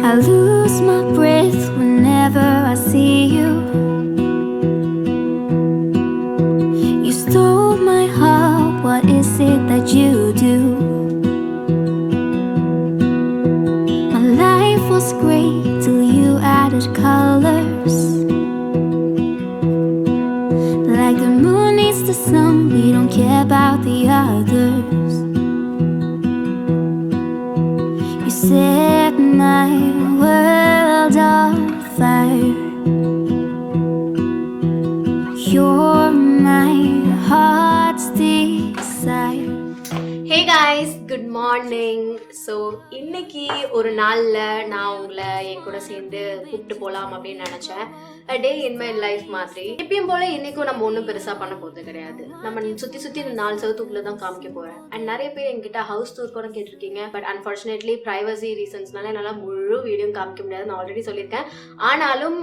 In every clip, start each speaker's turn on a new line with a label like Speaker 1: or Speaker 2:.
Speaker 1: I lose my breath whenever I see you. You stole my heart, what is it that you do? My life was great till you added colors. Like the moon needs the sun, we don't care about the others. You set my world on fire. You're my heart's desire.
Speaker 2: Hey guys, good morning. So இன்னைக்கு ஒரு நாளில் நான் உங்களை என் கூட சேர்ந்து கூப்பிட்டு போகலாம் அப்படின்னு நினச்சேன். அ டே இன் மை லைஃப் மாதிரி. எப்பயும் போல இன்னைக்கும் நம்ம ஒன்றும் பெருசாக பண்ண போகிறது கிடையாது. நம்ம சுற்றி இந்த 4 செவத்துக்குள்ளே தான் காமிக்க போகிறேன். அண்ட் நிறைய பேர் என்கிட்ட ஹவுஸ் டூர் கூட கேட்டிருக்கீங்க. பட் அன்ஃபார்ச்சுனேட்லி ப்ரைவசி ரீசன்ஸ்னால என்னால் முழு வீடியோ காமிக்க முடியாது. நான் ஆல்ரெடி சொல்லியிருக்கேன். ஆனாலும்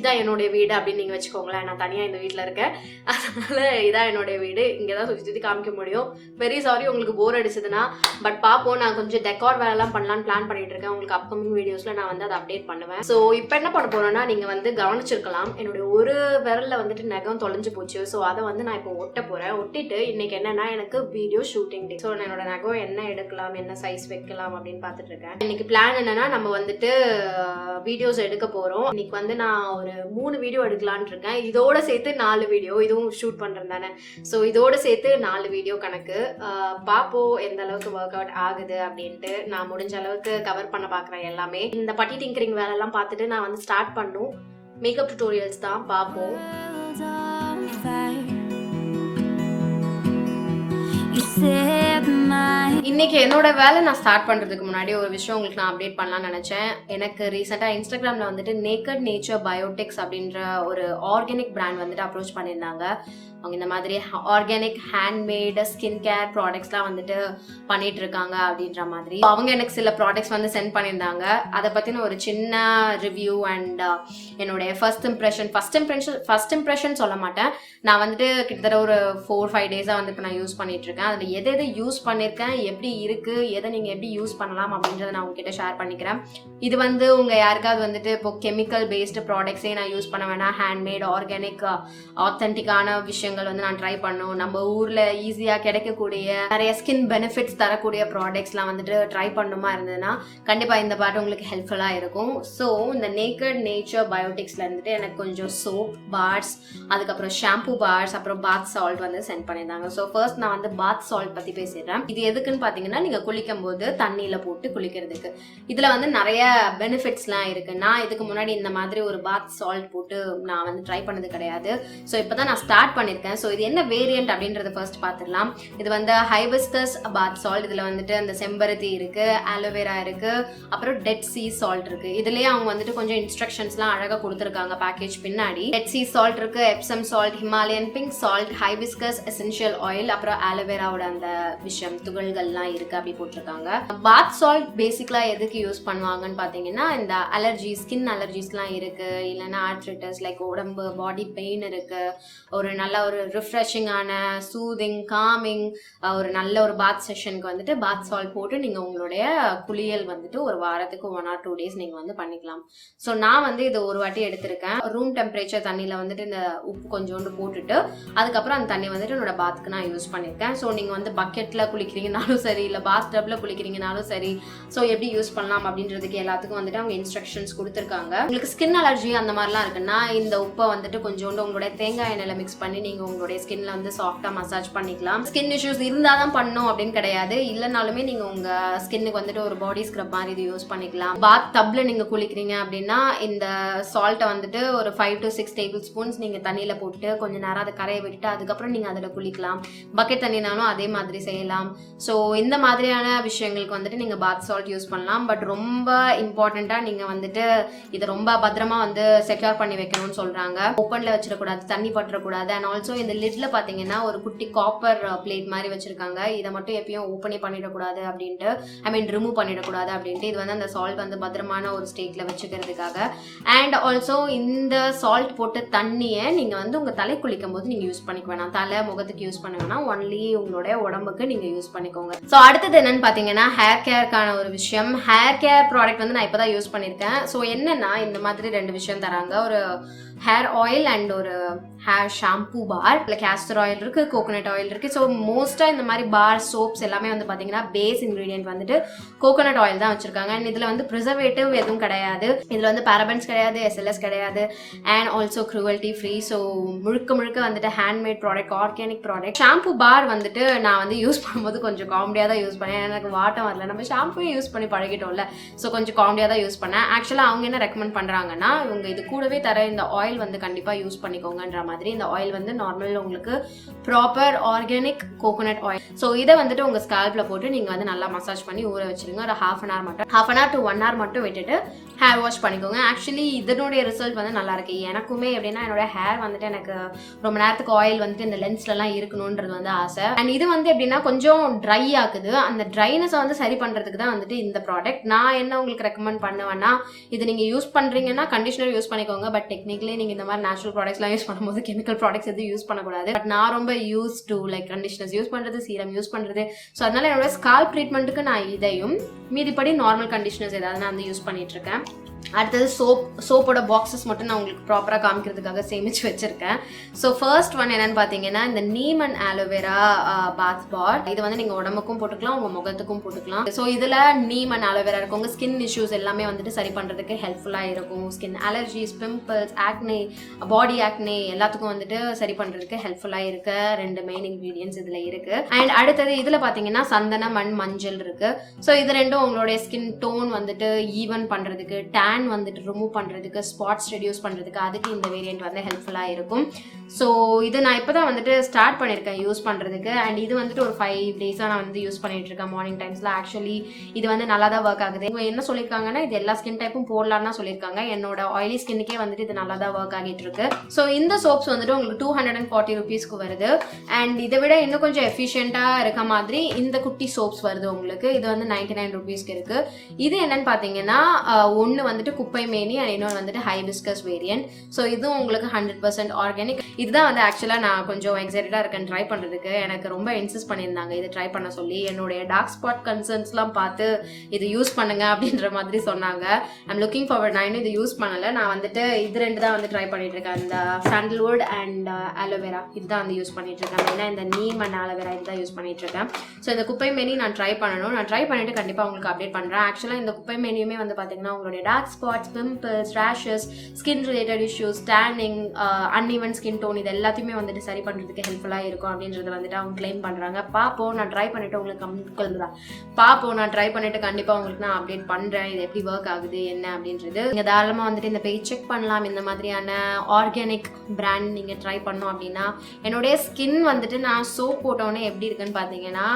Speaker 2: இதான் என்னுடைய வீடு அப்படின்னு நீங்கள் வச்சுக்கோங்களேன். நான் தனியாக இந்த வீட்டில் இருக்கேன். அதனால இதான் என்னுடைய வீடு. இங்கே தான் சுற்றி காமிக்க முடியும். வெரி சாரி உங்களுக்கு போர் அடிச்சதுன்னா. பட் பார்ப்போம், நான் கொஞ்சம் டெக்கார் வேலைலாம் பண்ணலான்னு பிளான் பண்ணிட்டு இருக்கேன். உங்களுக்கு அப்கமிங் வீடியோஸ்ல நான் வந்து அதை அப்டேட் பண்ணுவேன். ஸோ இப்போ என்ன பண்ண போறேன்னா, நீங்க வந்து கவனிச்சிருக்கலாம், என்னுடைய ஒரு விரல்ல வந்துட்டு நகம் தொலைஞ்சு போச்சு. ஸோ அதை வந்து நான் இப்போ ஒட்ட போறேன். ஒட்டிட்டு இன்னைக்கு என்னன்னா எனக்கு வீடியோ ஷூட்டிங் டே. ஸோ என்னோட நகம் என்ன எடுக்கலாம், என்ன சைஸ் வைக்கலாம் அப்படின்னு பார்த்துட்டு இருக்கேன். இன்னைக்கு பிளான் என்னன்னா, நம்ம வந்துட்டு வீடியோஸ் எடுக்க போறோம். இன்னைக்கு வந்து நான் ஒரு 3 வீடியோ எடுக்கலான் இருக்கேன். இதோட சேர்த்து 4 வீடியோ, இதுவும் ஷூட் பண்றேன் தானே. ஸோ இதோட சேர்த்து 4 வீடியோ கணக்கு. பாப்போம் எந்த அளவுக்கு ஒர்க் அவுட் ஆகுது அப்படின்ட்டு. நான் முடிஞ்ச அளவுக்கு கவர் பண்ண பார்க்குறேன் எல்லாமே. இந்த பட்டி டிங்கரிங் வேலைலாம் பார்த்துட்டு நான் வந்து ஸ்டார்ட் பண்ணும். மேக்கப் டியூட்டோரியல்ஸ் தான் பார்ப்போம். இன்னைக்கு என்னோட வேலை நான் ஸ்டார்ட் பண்றதுக்கு முன்னாடி ஒரு விஷயம் உங்களுக்கு நான் அப்டேட் பண்ணலாம்னு நினைச்சேன். எனக்கு ரீசெண்டாக இன்ஸ்டாகிராம்ல வந்துட்டு நேக்கட் நேச்சர் பயோடெக்ஸ் அப்படின்ற ஒரு ஆர்கானிக் பிராண்ட் வந்துட்டு அப்ரோச் பண்ணியிருந்தாங்க. அவங்க இந்த மாதிரி ஆர்கானிக் ஹேண்ட்மேட் ஸ்கின் கேர் ப்ராடக்ட்ஸ்லாம் வந்துட்டு பண்ணிட்டு இருக்காங்க அப்படின்ற மாதிரி. அவங்க எனக்கு சில ப்ராடக்ட்ஸ் வந்து சென்ட் பண்ணியிருந்தாங்க. அதை பற்றின ஒரு சின்ன ரிவ்யூ அண்ட் என்னுடைய ஃபர்ஸ்ட் இம்ப்ரெஷன் சொல்ல மாட்டேன். நான் வந்துட்டு கிட்டத்தட்ட ஒரு 4-5 டேஸாக வந்து இப்போ நான் யூஸ் பண்ணிட்டு இருக்கேன். அதில் எதை யூஸ் பண்ணியிருக்கேன், எப்படி இருக்குது, எதை நீங்கள் எப்படி யூஸ் பண்ணலாம் அப்படின்றத நான் உங்ககிட்ட ஷேர் பண்ணிக்கிறேன். இது வந்து உங்கள் யாருக்காவது வந்துட்டு இப்போ கெமிக்கல் பேஸ்டு ப்ராடக்ட்ஸே நான் யூஸ் பண்ண வேணாம், ஹேண்ட்மேட் ஆர்கானிக் ஆத்தென்டிக்கான விஷயங்கள் வந்து நான் ட்ரை பண்ணும், நம்ம ஊர்ல ஈஸியா கிடைக்கக்கூடிய நிறைய ஸ்கின் பெனிஃபிட்ஸ் தரக்கூடிய ப்ராடக்ட்ஸ்லாம் வந்துட்டு ட்ரை பண்ணுமா இருந்ததுன்னா கண்டிப்பா இந்த பாட்டு உங்களுக்கு ஹெல்ப்ஃபுல்லா இருக்கும். ஸோ இந்த நேக்கட் நேச்சர் பயோடிக்ஸ்ல இருந்துட்டு எனக்கு கொஞ்சம் சோப் பார்ஸ், அதுக்கப்புறம் ஷாம்பூ பார்ஸ், அப்புறம் பாத் சால்ட் வந்து சென்ட் பண்ணியிருந்தாங்க. ஸோ ஃபர்ஸ்ட் நான் வந்து பாத் சால்ட் பத்தி பேசிடுறேன். இது எதுக்குன்னு பாத்தீங்கன்னா, நீங்க குளிக்கும் போது தண்ணியில போட்டு குளிக்கிறதுக்கு. இதுல வந்து நிறைய பெனிஃபிட்ஸ்லாம் இருக்கு. நான் இதுக்கு முன்னாடி இந்த மாதிரி ஒரு பாத் சால்ட் போட்டு நான் வந்து ட்ரை பண்ணது கிடையாது. ஸோ இப்போதான் நான் ஸ்டார்ட் பண்ணிருக்கேன். ஸோ இது என்ன வேரியன்ட் அப்படின்றத ஃபர்ஸ்ட் பார்த்துடலாம். இது வந்து ஹைபிஸ்கஸ் பாத் சால்ட். இதுல வந்துட்டு அந்த செம்பருத்தி இருக்கு, ஆலோவேரா இருக்கு, அப்புறம் டெட் சீ சால்ட் இருக்கு. இதுலயே அவங்க வந்துட்டு கொஞ்சம் இன்ஸ்ட்ரக்ஷன்ஸ்லாம் அழகா கொடுத்துருக்காங்க பேக்கேஜ் பின்னாடி. டெட் சீ சால்ட் இருக்கு, Epsom salt, Himalayan pink salt, hibiscus essential oil, அப்புறம் ஆலோவேராவோட அந்த விஷயம் துகள்கள்லாம் இருக்கு அப்படி போட்டிருக்காங்க. பாத் சால்ட் பேசிக்கலா எதுக்கு யூஸ் பண்ணுவாங்கன்னு பாத்தீங்கன்னா, இந்த அலர்ஜி, ஸ்கின் அலர்ஜிஸ்லாம் இருக்கு, இல்லைன்னா ஆர்த்ரைட்டிஸ் லைக் உடம்பு பாடி பெயின் இருக்கு, ஒரு நல்ல ஒரு ரிஃப்ரெஷிங்கான சூதிங் காமிங் ஒரு நல்ல ஒரு பாத் செஷனுக்கு வந்துட்டு பாத் சால்ட் போட்டு நீங்கள் உங்களுடைய குளியல் வந்துட்டு ஒரு வாரத்துக்கு 1 or 2 days நீங்கள் வந்து பண்ணிக்கலாம். ஸோ நான் வந்து இது ஒரு வாட்டி எடுத்திருக்கேன். ரூம் டெம்பரேச்சர் தண்ணியில் வந்துட்டு இந்த உப்பு கொஞ்சோண்டு போட்டுட்டு அதுக்கப்புறம் அந்த தண்ணி வந்துட்டு என்னோட பாத்துக்கு நான் யூஸ் பண்ணியிருக்கேன். ஸோ நீங்கள் வந்து பக்கெட்டில் குளிக்கிறீங்கனாலும் சரி, இல்லை பாத் டப்ல குளிக்கிறீங்கனாலும் சரி, ஸோ எப்படி யூஸ் பண்ணலாம் அப்படின்றதுக்கு எல்லாத்துக்கும் வந்துட்டு அவங்க இன்ஸ்ட்ரக்ஷன்ஸ் கொடுத்துருக்காங்க. உங்களுக்கு ஸ்கின் அலர்ஜி அந்த மாதிரிலாம் இருக்குன்னா இந்த உப்பை வந்துட்டு கொஞ்சோண்டு உங்களுடைய தேங்காய் எண்ணெயில் மிக்ஸ் பண்ணி நீங்க உங்களுடைய ஸ்கின்ல வந்து சாஃப்டா மசாஜ் பண்ணிக்கலாம். ஸ்கின் இஷ்யூஸ் இருந்தாதான் பண்ணணும் அப்படின்னு கிடையாது. இல்லைனாலுமே நீங்க உங்க ஸ்கின்னுக்கு வந்துட்டு ஒரு பாடி ஸ்க்ரப் மாதிரி இது யூஸ் பண்ணிக்கலாம். பாத் டப்ல நீங்க குளிக்கிறீங்க அப்படின்னா இந்த சால்ட்டை வந்துட்டு ஒரு 5 to 6 tablespoons நீங்க தண்ணியில போட்டு கொஞ்ச நேரம் அதை கரைய விட்டுட்டு அதுக்கப்புறம் நீங்க அதில் குளிக்கலாம். பக்கெட் தண்ணினாலும் அதே மாதிரி செய்யலாம். ஸோ இந்த மாதிரியான விஷயங்களுக்கு வந்துட்டு நீங்க பாத் சால்ட் யூஸ் பண்ணலாம். பட் ரொம்ப இம்பார்ட்டண்டா நீங்க வந்துட்டு இதை ரொம்ப பத்திரமா வந்து செக்யூர் பண்ணி வைக்கணும்னு சொல்றாங்க. ஓப்பன்ல வச்சிடக்கூடாது, தண்ணி பற்றக்கூடாது. அண்ட் ஆல்சோ இந்த லிட்ல பார்த்தீங்கன்னா ஒரு குட்டி காப்பர் பிளேட் மாதிரி வச்சிருக்காங்க. இதை மட்டும் எப்பயும் ஓப்பனே பண்ணிடக்கூடாது அப்படின்ட்டு, ஐ மீன் ரிமூவ் பண்ணிடக்கூடாது அப்படின்ட்டு. இது வந்து அந்த சால்ட் வந்து பத்திரமான ஒரு ஸ்டேட்ல வச்சுக்கிறதுக்காக. அண்ட் ஆல்சோ இந்த சால்ட் போட்ட தண்ணியை நீங்க வந்து உங்க தலை குளிக்கும் போது நீங்க யூஸ் பண்ணிக்க வேணாம், தலை முகத்துக்கு யூஸ் பண்ண வேணாம், ஒன்லி உங்களுடைய உடம்புக்கு நீங்க யூஸ் பண்ணிக்கோங்க. ஸோ அடுத்தது என்னன்னு பார்த்தீங்கன்னா ஹேர் கேருக்கான ஒரு விஷயம். ஹேர் கேர் ப்ராடக்ட் வந்து நான் இப்போதான் யூஸ் பண்ணியிருக்கேன். ஸோ என்னன்னா இந்த மாதிரி 2 விஷயம் தராங்க, ஒரு ஹேர் ஆயில் அண்ட் ஒரு ஹேர் ஷாம்பூ பார். இல்லை கேஸ்டர் ஆயில் இருக்குது, கோகோனட் ஆயில் இருக்குது. ஸோ மோஸ்ட்டாக இந்த மாதிரி பார் சோப்ஸ் எல்லாமே வந்து பார்த்தீங்கன்னா பேஸ் இன்க்ரீடியன்ட் வந்துட்டு கோகோனட் ஆயில் தான் வச்சுருக்காங்க. அண்ட் இதில் வந்து ப்ரிசர்வேட்டிவ் எதுவும் கிடையாது, இதில் வந்து பேரபன்ஸ் கிடையாது, எஸ்எல்எஸ் கிடையாது, and also cruelty free. So முழுக்க வந்துட்டு handmade product, organic product. Shampoo bar வந்துட்டு நான் வந்து யூஸ் பண்ணும்போது கொஞ்சம் காமெடியாக தான் யூஸ் பண்ணேன். எனக்கு வாட்டம் வரல, நம்ம ஷாம்பூ யூஸ் பண்ணி பழகிட்டோம்ல, ஸோ கொஞ்சம் காமெடியாக தான் யூஸ் பண்ணேன். ஆக்சுவலாக அவங்க என்ன ரெக்கமெண்ட் பண்ணுறாங்கன்னா, இவங்க இது கூடவே தர இந்த ஆயில் வந்து கண்டிப்பாக யூஸ் பண்ணிக்கோங்கன்ற மாதிரி. இந்த ஆயில் வந்து நார்மல் உங்களுக்கு proper organic coconut oil. So இதை வந்துட்டு உங்கள் ஸ்கால்ப்ல போட்டு நீங்கள் வந்து நல்லா மசாஜ் பண்ணி ஊற வச்சிருங்க. ஒரு half an hour to 1 hour மட்டும் விட்டுட்டு ஹேர் வாஷ் பண்ணிக்கோங்க. ஆக்சுவலி இதனுடைய ரிசல்ட் வந்து நல்லா இருக்கு. எனக்குமே எப்படின்னா என்னோட ஹேர் வந்துட்டு எனக்கு ரொம்ப நேரத்துக்கு ஆயில் வந்துட்டு இந்த லென்ஸ்லலாம் இருக்கணுன்றது வந்து ஆசை. அண்ட் இது வந்து எப்படின்னா கொஞ்சம் ட்ரை ஆகுது. அந்த ட்ரைனஸை வந்து சரி பண்ணுறதுக்கு தான் வந்துட்டு இந்த ப்ராடக்ட். நான் என்ன உங்களுக்கு ரெக்கமெண்ட் பண்ணுவேன்னா, இது நீங்கள் யூஸ் பண்ணுறீங்கன்னா கண்டிஷனர் யூஸ் பண்ணிக்கோங்க. பட் டெக்னிக்கலி நீங்கள் இந்த மாதிரி நேச்சுரல் ப்ராடக்ட்ஸ்லாம் யூஸ் பண்ணும்போது கெமிக்கல் ப்ராடக்ட்ஸ் எதுவும் யூஸ் பண்ணக்கூடாது. பட் நான் ரொம்ப use to like conditioners use பண்ணுறது, சீரம் யூஸ் பண்ணுறது. ஸோ அதனால என்னோட ஸ்கால்ப் ட்ரீட்மெண்ட்டுக்கு நான் இதையும், மீதிப்படி நார்மல் கண்டிஷனர்ஸ் ஏதாவது நான் வந்து யூஸ் பண்ணிட்டு இருக்கேன். அடுத்தது சோப்போட பாக்ஸஸ் மட்டும் நான் உங்களுக்கு ப்ராப்பராக காமிக்கிறதுக்காக சேமிச்சு வச்சிருக்கேன். ஸோ ஃபர்ஸ்ட் ஒன் என்னன்னு பார்த்தீங்கன்னா இந்த நீம் அண்ட் ஆலோவேரா பாத் பார். இது வந்து நீங்கள் உடம்புக்கும் போட்டுக்கலாம், உங்கள் முகத்துக்கும் போட்டுக்கலாம். ஸோ இதில் நீம் அண்ட் ஆலோவேரா இருக்கும். உங்கள் ஸ்கின் இஷ்யூஸ் எல்லாமே வந்துட்டு சரி பண்ணுறதுக்கு ஹெல்ப்ஃபுல்லாக இருக்கும். ஸ்கின் அலர்ஜிஸ், பிம்பிள்ஸ், ஆக்னே, பாடி ஆக்னே எல்லாத்துக்கும் வந்துட்டு சரி பண்ணுறதுக்கு ஹெல்ப்ஃபுல்லாக இருக்க 2 மெயின் இன்க்ரீடியன்ஸ் இதில் இருக்குது. அண்ட் அடுத்தது இதில் பார்த்தீங்கன்னா சந்தனம் அண்ட் மஞ்சள் இருக்குது. ஸோ இது ரெண்டும் உங்களுடைய ஸ்கின் டோன் வந்துட்டு ஈவன் பண்ணுறதுக்கு, டேன் வந்துட்டு ரிமூவ் பண்ணுறதுக்கு, ஸ்பாட்ஸ் ரெடியூஸ் பண்ணுறதுக்கு, அதுக்கு இந்த வேரியன்ட் வந்து ஹெல்ப்ஃபுல்லாக இருக்கும். ஸோ இது நான் இப்போ தான் வந்துட்டு ஸ்டார்ட் பண்ணியிருக்கேன் யூஸ் பண்ணுறதுக்கு. அண்ட் இது வந்துட்டு ஒரு 5 டேஸாக நான் வந்து யூஸ் பண்ணிட்டு இருக்கேன் மார்னிங் டைம்ஸில். ஆக்சுவலி இது வந்து நல்லா தான் ஒர்க் ஆகுது. இவங்க என்ன சொல்லியிருக்காங்கன்னா இது எல்லா ஸ்கின் டைப்பும் போடலான்னு தான் சொல்லியிருக்காங்க. என்னோட ஆயிலி ஸ்கின்னுக்கே வந்துட்டு இது நல்லா தான் ஒர்க் ஆகிட்டு இருக்கு. ஸோ இந்த சோப்ஸ் வந்துட்டு உங்களுக்கு 240 rupeesக்கு வருது. அண்ட் இதை விட இன்னும் கொஞ்சம் எஃபிஷியண்டாக இருக்க மாதிரி இந்த குட்டி சோப்ஸ் வருது உங்களுக்கு. இது வந்து 99 rupeesக்கு இருக்கு. இது என்னன்னு பார்த்தீங்கன்னா ஒன்று வந்துட்டு குப்பை மேனி அண்ட் இன்னொன்று வந்துட்டு ஹைபிஸ்கஸ் வேரியன்ட். ஸோ இதுவும் உங்களுக்கு 100% ஆர்கானிக். இதுதான் வந்து ஆக்சுவலாக நான் கொஞ்சம் எக்ஸைட்டடாக இருக்கேன் ட்ரை பண்ணுறதுக்கு. எனக்கு ரொம்ப இன்சிஸ்ட் பண்ணியிருந்தாங்க இது ட்ரை பண்ண சொல்லி. என்னுடைய டார்க் ஸ்பாட் கன்சர்ன்ஸ்லாம் பார்த்து இது யூஸ் பண்ணுங்க அப்படின்ற மாதிரி சொன்னாங்க. I'm looking forward. நான் இன்னும் இது யூஸ் பண்ணலை. நான் வந்துட்டு இது 2 தான் வந்து ட்ரை பண்ணிட்டு இருக்கேன். இந்த சாண்டல்வுட் அண்ட் ஆலோவேரா இதுதான் வந்து யூஸ் பண்ணிட்டு இருக்கேன். ஏன்னா இந்த நீம் அண்ட் ஆலோவேரா இதுதான் யூஸ் பண்ணிட்டு இருக்கேன். ஸோ இந்த குப்பை மேனி நான் ட்ரை பண்ணணும். நான் ட்ரை பண்ணிட்டு கண்டிப்பாக உங்களுக்கு அப்டேட் பண்ணுறேன். ஆக்சுவலாக இந்த குப்பை மேனியுமே வந்து பார்த்தீங்கன்னா உங்களுடைய dark spots, pimples, rashes, skin related issues, tanning, uneven skin tone இது எல்லாத்தையுமே வந்துட்டு சரி பண்ணுறதுக்கு ஹெல்ப்ஃபுல்லாக இருக்கும் அப்படின்றத வந்துட்டு அவங்க கிளைம் பண்ணுறாங்க. பார்ப்போம், நான் ட்ரை பண்ணிவிட்டு உங்களுக்கு நான் ட்ரை பண்ணிவிட்டு கண்டிப்பாக உங்களுக்கு நான் அப்டேட் பண்ணுறேன் இது எப்படி ஒர்க் ஆகுது என்ன அப்படின்றது. நீங்கள் தாராளமாக வந்துட்டு இந்த பேஜ் செக் பண்ணலாம். இந்த மாதிரியான ஆர்கானிக் பிராண்ட் நீங்கள் ட்ரை பண்ணோம் அப்படின்னா. என்னுடைய ஸ்கின் வந்துட்டு நான் சோப் போட்டோன்னே எப்படி இருக்குன்னு பார்த்தீங்கன்னா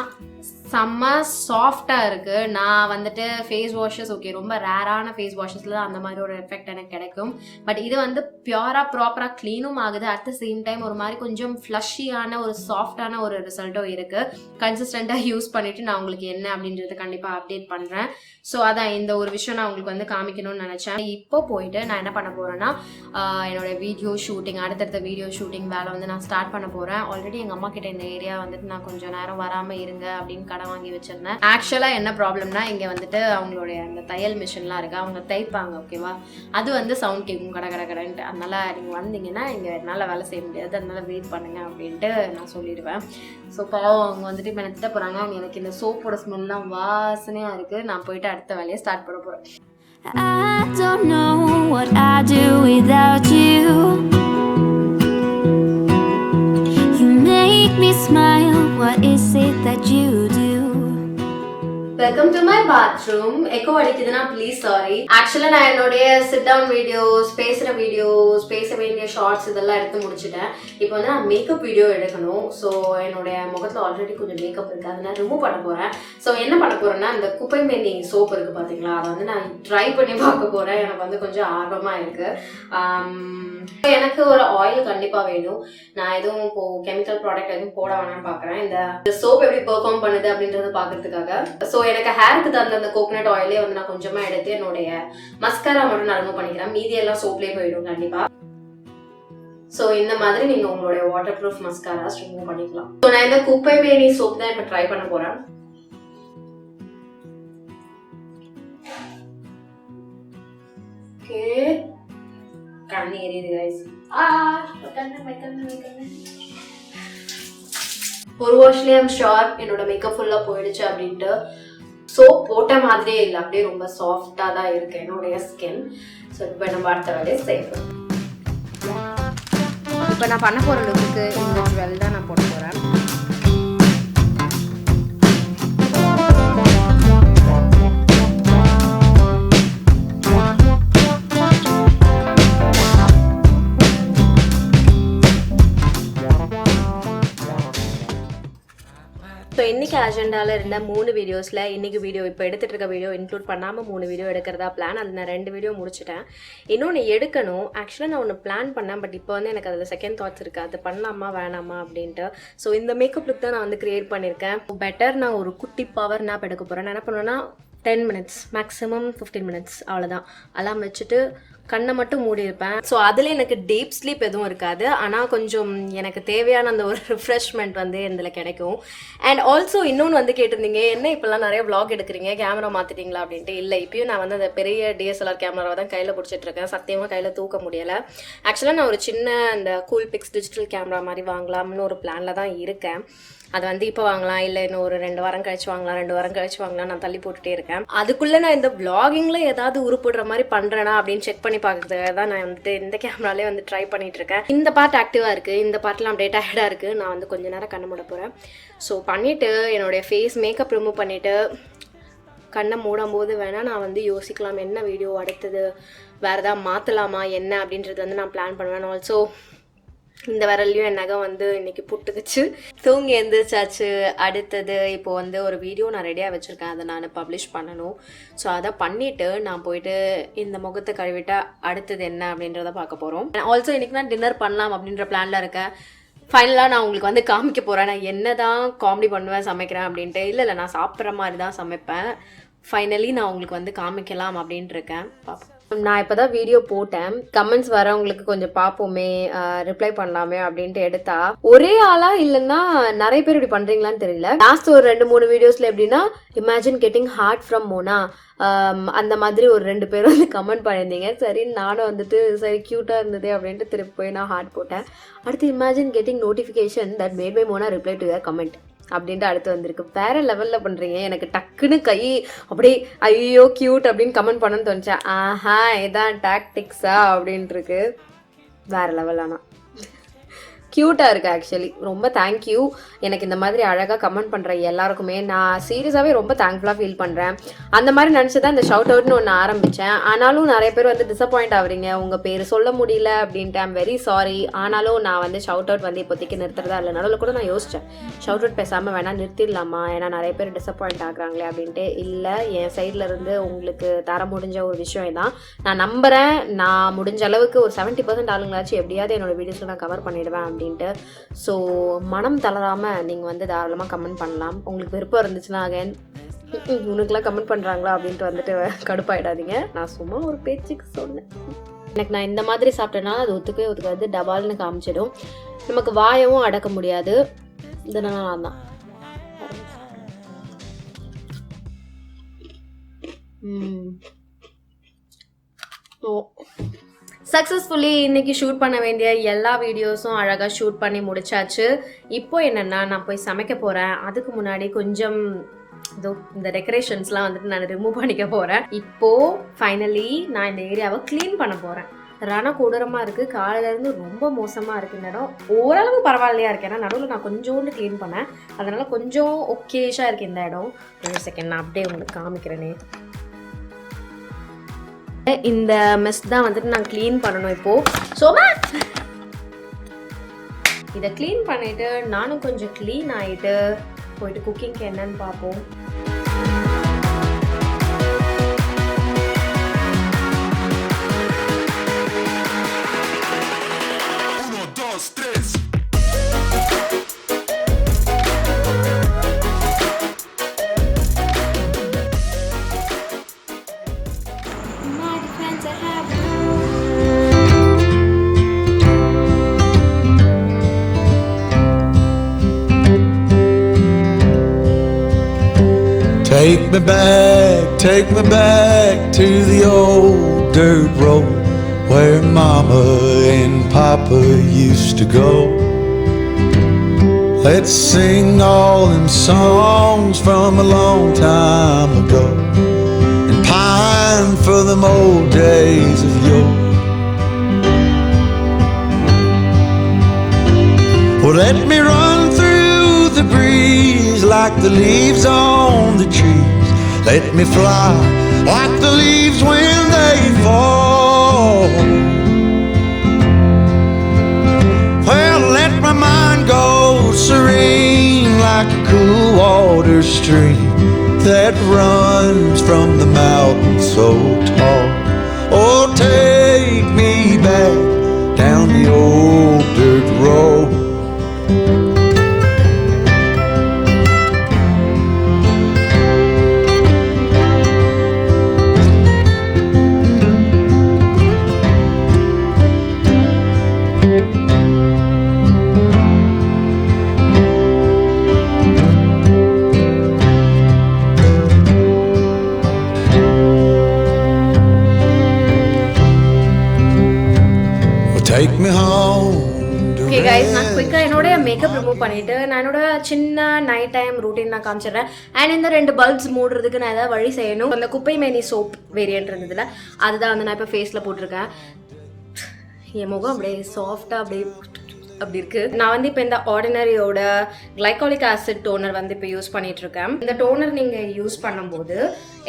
Speaker 2: செம்ம சாஃப்டாக இருக்குது. நான் வந்துட்டு ஃபேஸ் வாஷஸ் ஓகே ரொம்ப ரேரான ஃபேஸ் வாஷஸில் தான் அந்த மாதிரி ஒரு எஃபெக்ட் எனக்கு கிடைக்கும். பட் இது வந்து பியூராக ப்ராப்பராக க்ளீனும் ஆகுது. அட் த சேம் டைம் ஒரு மாதிரி கொஞ்சம் ஃப்ளஷியான ஒரு சாஃப்டான ஒரு ரிசல்ட்டும் இருக்குது. கன்சிஸ்டண்ட்டாக யூஸ் பண்ணிவிட்டு நான் உங்களுக்கு என்ன அப்படின்றத கண்டிப்பாக அப்டேட் பண்ணுறேன். ஸோ அதான் இந்த ஒரு விஷயம் நான் உங்களுக்கு வந்து காமிக்கணும்னு நினச்சேன். இப்போ போயிட்டு நான் என்ன பண்ண போகிறேன்னா என்னோட வீடியோ ஷூட்டிங், அடுத்தடுத்த வீடியோ ஷூட்டிங் வேலை வந்து நான் ஸ்டார்ட் பண்ண போகிறேன். ஆல்ரெடி எங்கள் அம்மா கிட்ட இந்த ஏரியா வந்துட்டு நான் கொஞ்சம் நேரம் வராமல் இருங்க அப்படின்னு கடன் வாங்கி வச்சிருந்தேன். ஆக்சுவலாக என்ன ப்ராப்ளம்னா இங்கே வந்துட்டு அவங்களுடைய அந்த தையல் மிஷின்லாம் இருக்குது, அவங்க தைப்பாங்க ஓகேவா, அது வந்து சவுண்ட் கேட்கும் கடன்ட்டு. அதனால நீங்கள் வந்தீங்கன்னா இங்கே என்னால் வேலை செய்ய முடியாது, அதனால வெயிட் பண்ணுங்க அப்படின்ட்டு நான் சொல்லிடுவேன். ஸோ பாவம் அவங்க வந்துட்டு இப்போ என்ன திட்ட போகிறாங்க. எனக்கு இந்த சோப்போட ஸ்மெல்லாம் வாசனையாக இருக்குது. நான் போயிட்டு அடுத்த வேலையை ஸ்டார்ட் பண்ண போகிறேன்.
Speaker 1: I don't know what I'd do without you. You make me smile. What is it that you do?
Speaker 2: Welcome to my bathroom. Echo அடிக்குதுன்னா ப்ளீஸ் சாரி. ஆக்சுவலா நான் என்னுடைய சிட் டவுன் வீடியோஸ், பேச வேண்டிய ஷார்ட்ஸ் இதெல்லாம் எடுத்து முடிச்சுட்டேன். இப்போ வந்து நான் மேக்கப் வீடியோ எடுக்கணும். ஸோ என்னுடைய முகத்தில் ஆல்ரெடி கொஞ்சம் மேக்கப் இருக்குது, அதை நான் ரிமூவ் பண்ண போகிறேன். ஸோ என்ன பண்ண போகிறேன்னா, இந்த குப்பை மேனி சோப் இருக்குது பார்த்தீங்களா, அதை வந்து நான் ட்ரை பண்ணி பார்க்க போகிறேன். எனக்கு வந்து கொஞ்சம் ஆர்வமாக இருக்குது. எனக்கு ஒரு ஆயில் கண்டிப்பாக வேணும். நான் எதுவும் இப்போது கெமிக்கல் ப்ராடக்ட் எதுவும் போட வேணாம்னு பார்க்குறேன். இந்த சோப் எப்படி பெர்ஃபார்ம் பண்ணுது அப்படின்றத பார்க்கறதுக்காக. ஸோ எனக்கு ஹேருக்கு தகுந்த அந்த கோகனட் ஆயிலே வந்து நான் கொஞ்சமாக எடுத்து என்னுடைய மஸ்காரா மட்டும் நான் ரிமூவ் பண்ணிக்கிறேன். மீதி எல்லாம் சோப்லேயே போயிடும் கண்டிப்பாக. ஸோ இந்த மாதிரி நீங்கள் உங்களுடைய வாட்டர் ப்ரூஃப் மஸ்காராஸ் ரிமூவ் பண்ணிக்கலாம். ஸோ நான் இந்த குப்பை மேனி சோப் தான் இப்போ ட்ரை பண்ண போகிறேன். ஓகே, கண்ணு எரியுது கைஸ். ஒரு வாஷ்லேயே ஐம் ஷோர் என்னோட மேக்கப் ஃபுல்லாக போயிடுச்சு அப்படின்ட்டு. சோப் போட்ட மாதிரியே இல்லை, அப்படியே ரொம்ப சாஃப்டாக தான் இருக்கு என்னுடைய ஸ்கின். ஸோ இப்போ நம்ம அடுத்த வேலையை செய்யணும். இப்போ நான் பண்ண போகிற லுக்கு இந்த ஜுவல் தான் நான் போட போகிறேன். ஸோ இன்றைக்கி அஜெண்டாவில் இருந்த 3 வீடியோஸில் இன்றைக்கி வீடியோ இப்போ எடுத்துகிட்டு இருக்க வீடியோ இன்க்ளூட் பண்ணாமல் 3 வீடியோ எடுக்கிறதா பிளான். அது நான் 2 வீடியோ முடிச்சிட்டேன். இன்னொன்று எடுக்கணும். ஆக்சுவலாக நான் ஒன்று பிளான் பண்ணேன், பட் இப்போ வந்து எனக்கு அதில் செகண்ட் தாட்ஸ் இருக்குது, அது பண்ணலாமா வேணாமா அப்படின்ட்டு. ஸோ இந்த மேக்கப் லுக் தான் நான் வந்து க்ரியேட் பண்ணியிருக்கேன். பெட்டர் நான் ஒரு குட்டி பவர் நாப் எடுக்க போகிறேன். நான் என்ன பண்ணுவேன்னா 10 minutes மேக்ஸிமம் 15 minutes அவ்வளோதான். அலாம் வச்சுட்டு கண்ணை மட்டும் மூடி இருப்பேன். ஸோ அதில் எனக்கு டீப் ஸ்லீப் எதுவும் இருக்காது, ஆனால் கொஞ்சம் எனக்கு தேவையான அந்த ஒரு ரிஃப்ரெஷ்மெண்ட் வந்து இதில் கிடைக்கும். அண்ட் ஆல்சோ இன்னொன்று வந்து கேட்டிருந்தீங்க, என்ன இப்போல்லாம் நிறைய vlog எடுக்கிறீங்க, கேமரா மாற்றிட்டீங்களா அப்படின்ட்டு. இல்லை, இப்பயும் நான் வந்து அந்த பெரிய DSLR கேமராவை தான் கையில் பிடிச்சிட்ருக்கேன். சத்தியமாக கையில் தூக்க முடியலை. ஆக்சுவலாக நான் ஒரு சின்ன அந்த கூல் பிக்ஸ் டிஜிட்டல் கேமரா மாதிரி வாங்கலாம்னு ஒரு பிளானில் தான் இருக்கேன். அது வந்து இப்போ வாங்கலாம், இல்லை இன்னும் ஒரு 2 வாரம் கழிச்சு வாங்கலாம், 2 வாரம் கழிச்சு வாங்கலாம், நான் தள்ளி போட்டுகிட்டே இருக்கேன். அதுக்குள்ளே நான் இந்த vloggingல ஏதாவது உருப்படுற மாதிரி பண்ணுறேனா அப்படின்னு செக் பண்ணி பார்க்கறதுக்காக தான் நான் வந்துட்டு இந்த கேமராலே வந்து ட்ரை பண்ணிட்டு இருக்கேன். இந்த பார்ட் ஆக்டிவாக இருக்குது, இந்த பார்ட்லாம் அப்படியே டயர்டாக இருக்குது. நான் வந்து கொஞ்ச நேரம் கண்ணை மூட போகிறேன். ஸோ பண்ணிவிட்டு என்னுடைய ஃபேஸ் மேக்கப் ரிமூவ் பண்ணிவிட்டு கண்ணை மூடும்போது வேணால் நான் வந்து யோசிக்கலாம் என்ன வீடியோ அடுத்தது வேறு ஏதாவது மாற்றலாமா என்ன அப்படின்றது வந்து நான் பிளான் பண்ணுவேன். ஆல்சோ இந்த விரல்லையும் என் நகை வந்து இன்னைக்கு புட்டுக்குச்சு. தூங்கி எழுந்திரிச்சாச்சு. அடுத்தது இப்போது வந்து ஒரு வீடியோ நான் ரெடியாக வச்சுருக்கேன், அதை நான் பப்ளிஷ் பண்ணணும். ஸோ அதை பண்ணிவிட்டு நான் போயிட்டு இந்த முகத்தை கழுவிட்டா அடுத்தது என்ன அப்படின்றத பார்க்க போகிறோம். ஆல்சோ இன்றைக்கி நான் டின்னர் பண்ணலாம் அப்படின்ற பிளானில் இருக்கேன். ஃபைனலாக நான் உங்களுக்கு வந்து காமிக்க போகிறேன் நான் என்ன தான் காமெடி பண்ணுவேன் சமைக்கிறேன் அப்படின்ட்டு. இல்லை நான் சாப்பிட்ற மாதிரி தான் சமைப்பேன். ஃபைனலி நான் உங்களுக்கு வந்து காமிக்கலாம் அப்படின்ட்டு இருக்கேன். பார்ப்போம். நான் இப்போ தான் வீடியோ போட்டேன். கமெண்ட்ஸ் வரவங்களுக்கு கொஞ்சம் பார்ப்போமே, ரிப்ளை பண்ணலாமே அப்படின்ட்டு எடுத்தா ஒரே ஆளா இல்லைன்னா நிறைய பேர் இப்படி பண்ணுறீங்களான்னு தெரியல. லாஸ்ட் ஒரு 2-3 வீடியோஸில் எப்படின்னா imagine getting heart from Mona அந்த மாதிரி ஒரு 2 பேர் வந்து கமெண்ட் பண்ணியிருந்தீங்க. சரி நானும் வந்துட்டு சரி க்யூட்டாக இருந்தது அப்படின்ட்டு திருப்பி போய் நான் ஹார்ட் போட்டேன். அடுத்து imagine getting notification that made by Mona reply to your comment அப்படின்ட்டு அடுத்து வந்திருக்கு. வேற லெவலில் பண்ணுறீங்க. எனக்கு டக்குன்னு கை அப்படியே ஐயோ க்யூட் அப்படின்னு கமெண்ட் பண்ணணும்னு தோணுச்சேன். ஆஹா இதான் டாக்டிக்ஸா அப்படின்ட்டு இருக்கு. வேற லெவல். ஆனால் க்யூட்டாக இருக்குது ஆக்சுவலி. ரொம்ப தேங்க்யூ. எனக்கு இந்த மாதிரி அழகாக கமெண்ட் பண்ணுற எல்லாருக்குமே நான் சீரியஸாகவே ரொம்ப தேங்க்ஃபுல்லாக ஃபீல் பண்ணுறேன். அந்த மாதிரி நினச்சி தான் இந்த ஷவுட் அவுட்னு ஒன்று ஆரம்பித்தேன். ஆனாலும் நிறைய பேர் வந்து டிசப்பாயிண்ட் ஆகுறீங்க, உங்கள் பேர் சொல்ல முடியல அப்படின்ட்டு. I'm very sorry. ஆனாலும் நான் வந்து ஷவுட் அவுட் வந்து இப்போதைக்கு நிறுத்துறதா இல்லை. நடுவில் கூட நான் யோசித்தேன் ஷவுட் அவுட் பேசாமல் வேணால் நிறுத்திடலாமா, ஏன்னா நிறைய பேர் டிசப்பாயிண்ட் ஆகுறாங்களே அப்படின்ட்டு. இல்லை, என் சைடில் இருந்து உங்களுக்கு தர முடிஞ்ச ஒரு விஷயம் தான். நான் நம்புகிறேன் நான் முடிஞ்ச அளவுக்கு ஒரு 70% ஆளுங்களாச்சும் எப்படியாவது என்னோடய வீடியோஸில் நான் கவர் பண்ணிவிடுவேன் அப்படின்ட்டு. ஸோ மனம் தளராமல் நீங்கள் வந்து தாராளமாக கமெண்ட் பண்ணலாம். உங்களுக்கு விருப்பம் இருந்துச்சுன்னா அகைன் உனக்குலாம் கமெண்ட் பண்ணுறாங்களா அப்படின்ட்டு வந்துட்டு கடுப்பாயிடாதீங்க. நான் சும்மா ஒரு பேச்சுக்கு சொன்னேன். எனக்கு நான் இந்த மாதிரி சாப்பிட்டேன்னா அது ஒத்துக்காது, டபால்னு காமிச்சிடும். நமக்கு வாயவும் அடக்க முடியாது. இதனால தான் சக்ஸஸ்ஃபுல்லி இன்னைக்கு ஷூட் பண்ண வேண்டிய எல்லா வீடியோஸும் அழகாக ஷூட் பண்ணி முடிச்சாச்சு. இப்போ என்னென்னா நான் போய் சமைக்க போகிறேன். அதுக்கு முன்னாடி கொஞ்சம் இந்த டெக்கரேஷன்ஸ்லாம் வந்துட்டு நான் ரிமூவ் பண்ணிக்க போகிறேன். இப்போது ஃபைனலி நான் இந்த ஏரியாவை க்ளீன் பண்ண போகிறேன். ரண கொடூரமாக இருக்குது. காலையிலேருந்து ரொம்ப மோசமாக இருக்குது இந்த இடம். ஓரளவு பரவாயில்லையா இருக்கு, ஏன்னா நடுவில் நான் கொஞ்சோண்டு க்ளீன் பண்ணேன், அதனால் கொஞ்சம் ஓகேஷாக இருக்குது இந்த இடம். ஒரு செகண்ட் நான் அப்படியே உங்களுக்கு காமிக்கிறேனே. இந்த மெஸ் தான் வந்துட்டு நான் க்ளீன் பண்ணணும் இப்போது. சோமா இதை க்ளீன் பண்ணிவிட்டு நானும் கொஞ்சம் க்ளீன் ஆகிட்டு போயிட்டு குக்கிங்க்கு என்னன்னு பார்ப்போம்.
Speaker 3: Take me back to the old dirt road where Mama and Papa used to go. Let's sing all them songs from a long time ago and pine for them old days of yore. Well, let me run through the breeze like the leaves on the trees. Let me fly like the leaves when they fall. Well, let my mind go serene like a cool water stream that runs from the mountain so tall. Oh, take me back down the old dirt road. Take me home.
Speaker 2: Okay guys, நான் குயிக்காக என்னோட makeup remove பண்ணிவிட்டு நான் என்னோட சின்ன night time routine நான் காமிச்சிடுறேன். And இந்த 2 பல்ப்ஸ் மூடுறதுக்கு நான் ஏதாவது வழி செய்யணும். அந்த குப்பை மேனி சோப் வேரியன்ட் இருந்ததில்ல, அதுதான் வந்து நான் இப்போ ஃபேஸில் போட்டிருக்கேன். என் முகம் அப்படியே சாஃப்டாக அப்படியே அப்படி இருக்குது. நான் வந்து இப்போ இந்த ஆர்டினரியோட கிளைகாலிக் ஆசிட் டோனர் வந்து இப்போ யூஸ் பண்ணிகிட்ருக்கேன். இந்த டோனர் நீங்கள் யூஸ் பண்ணும்போது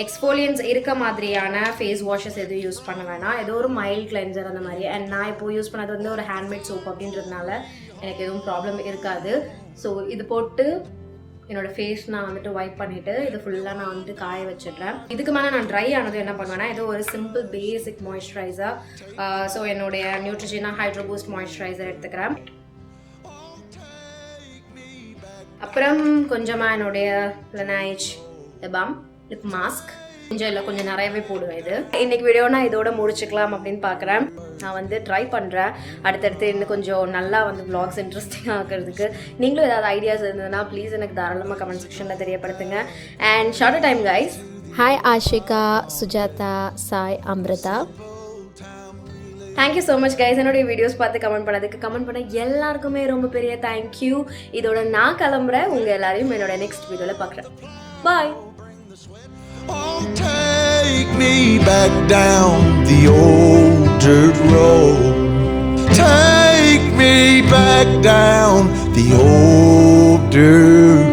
Speaker 2: எக்ஸ்ஃபோலியன்ஸ் இருக்க மாதிரியான ஃபேஸ் வாஷஸ் எதுவும் யூஸ் பண்ண வேணாம். ஏதோ ஒரு மைல்ட் கிளென்சர் அந்த மாதிரி. அண்ட் நான் இப்போ யூஸ் பண்ணது வந்து ஒரு ஹேண்ட்மேட் சோப் அப்படின்றதுனால எனக்கு எதுவும் ப்ராப்ளம் இருக்காது. ஸோ இது போட்டு என்னோட ஃபேஸ் நான் வந்துட்டு வைப் பண்ணிவிட்டு இது ஃபுல்லாக நான் வந்துட்டு காய வச்சிடுறேன். இதுக்கு மேலே நான் ட்ரை ஆனது என்ன பண்ணுவேன்னா, ஏதோ ஒரு சிம்பிள் பேசிக் மாய்ஸ்சரைசர். ஸோ என்னுடைய நியூட்ரிஜினா ஹைட்ரோ பூஸ்ட் மாய்ஸ்சரைசர் எடுத்துக்கிறேன். அப்புறம் கொஞ்சமாக என்னுடைய லனைஜ் பாம் லிப் மாஸ்க், கொஞ்சம் இல்லை கொஞ்சம் நிறையவே போடுவேன். இது இன்னைக்கு வீடியோ நான் இதோட முடிச்சுக்கலாம் அப்படின்னு பார்க்குறேன். நான் வந்து ட்ரை பண்ணுறேன் அடுத்தடுத்து இன்னும் கொஞ்சம் நல்லா வந்து vlogs இன்ட்ரெஸ்டிங்காக ஆக்கிறதுக்கு. நீங்களும் ஏதாவது ஐடியாஸ் இருந்ததுன்னா ப்ளீஸ் எனக்கு தாராளமாக கமெண்ட் செக்ஷனில் தெரியப்படுத்துங்க. And short time guys. Hi Ashika, Sujatha, Sai, Amrita. Thank you so much guys. என்னுடைய வீடியோஸ் பார்த்து கமெண்ட் பண்ணதுக்கு, கமெண்ட் பண்ண எல்லாருக்குமே ரொம்ப பெரிய தேங்க்யூ. இதோட நான் கிளம்புறேன். உங்கள் எல்லாரையும் என்னோட நெக்ஸ்ட் வீடியோவில் பார்க்குறேன். பாய்.
Speaker 3: Oh, take me back down the old dirt road. Take me back down the old dirt